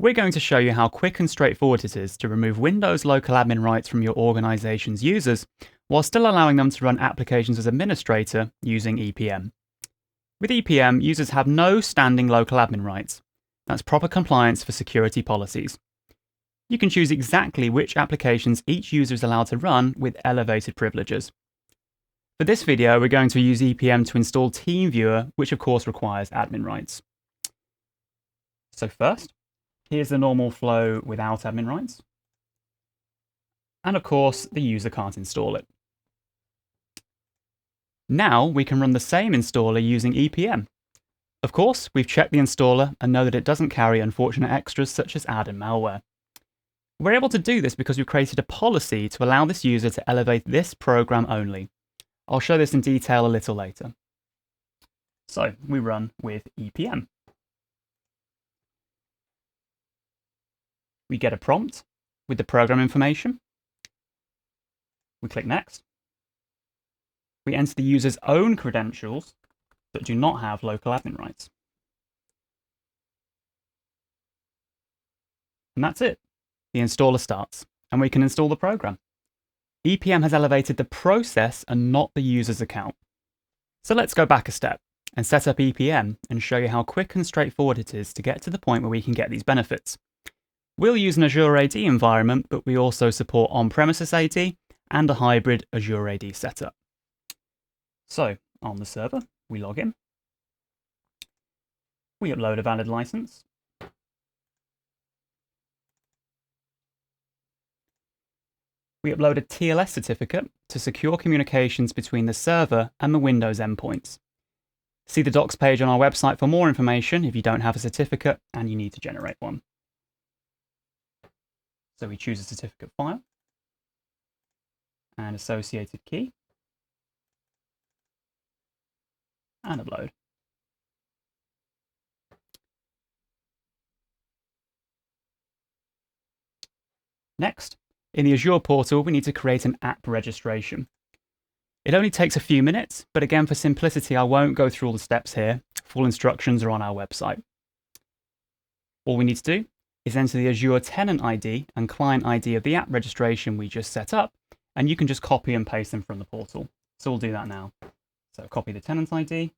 We're going to show you how quick and straightforward it is to remove Windows local admin rights from your organization's users, while still allowing them to run applications as administrator using EPM. With EPM, users have no standing local admin rights. That's proper compliance for security policies. You can choose exactly which applications each user is allowed to run with elevated privileges. For this video, we're going to use EPM to install TeamViewer, which of course requires admin rights. So first, here's the normal flow without admin rights. And of course, the user can't install it. Now we can run the same installer using EPM. Of course, we've checked the installer and know that it doesn't carry unfortunate extras such as add and malware. We're able to do this because we've created a policy to allow this user to elevate this program only. I'll show this in detail a little later. So we run with EPM. We get a prompt with the program information. We click Next. We enter the user's own credentials that do not have local admin rights. And that's it. The installer starts, and we can install the program. EPM has elevated the process and not the user's account. So let's go back a step and set up EPM and show you how quick and straightforward it is to get to the point where we can get these benefits. We'll use an Azure AD environment, but we also support on-premises AD and a hybrid Azure AD setup. So on the server, we log in. We upload a valid license. We upload a TLS certificate to secure communications between the server and the Windows endpoints. See the docs page on our website for more information if you don't have a certificate and you need to generate one. So we choose a certificate file and associated key and upload. Next, in the Azure portal, we need to create an app registration. It only takes a few minutes, but again, for simplicity, I won't go through all the steps here. Full instructions are on our website. All we need to do is enter the Azure tenant ID and client ID of the app registration we just set up, and you can just copy and paste them from the portal. So we'll do that now. So copy the tenant ID.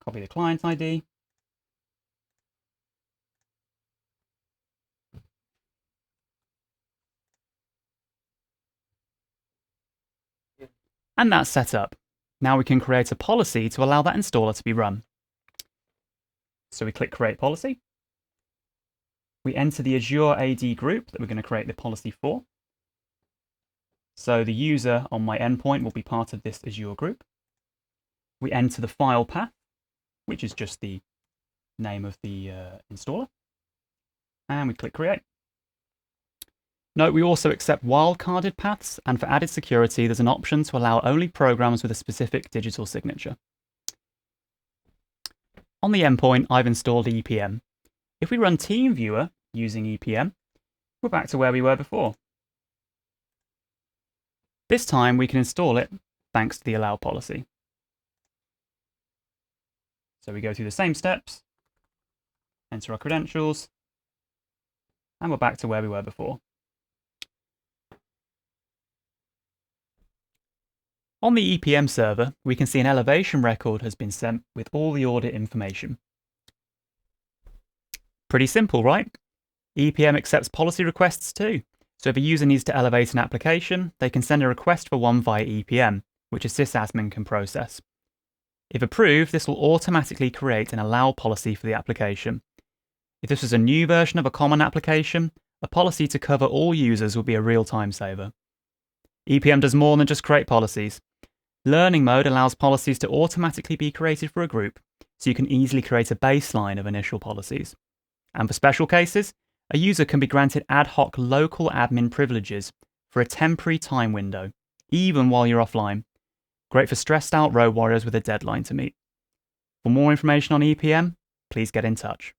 Copy the client ID. And that's set up. Now we can create a policy to allow that installer to be run. So we click Create Policy. We enter the Azure AD group that we're going to create the policy for. So the user on my endpoint will be part of this Azure group. We enter the file path, which is just the name of the installer. And we click Create. Note we also accept wildcarded paths, and for added security, there's an option to allow only programs with a specific digital signature. On the endpoint, I've installed EPM. If we run TeamViewer using EPM, we're back to where we were before. This time we can install it thanks to the allow policy. So we go through the same steps, enter our credentials, and we're back to where we were before. On the EPM server, we can see an elevation record has been sent with all the audit information. Pretty simple, right? EPM accepts policy requests too. So if a user needs to elevate an application, they can send a request for one via EPM, which a sysadmin can process. If approved, this will automatically create an allow policy for the application. If this was a new version of a common application, a policy to cover all users would be a real time saver. EPM does more than just create policies. Learning mode allows policies to automatically be created for a group, so you can easily create a baseline of initial policies. And for special cases, a user can be granted ad hoc local admin privileges for a temporary time window, even while you're offline. Great for stressed out road warriors with a deadline to meet. For more information on EPM, please get in touch.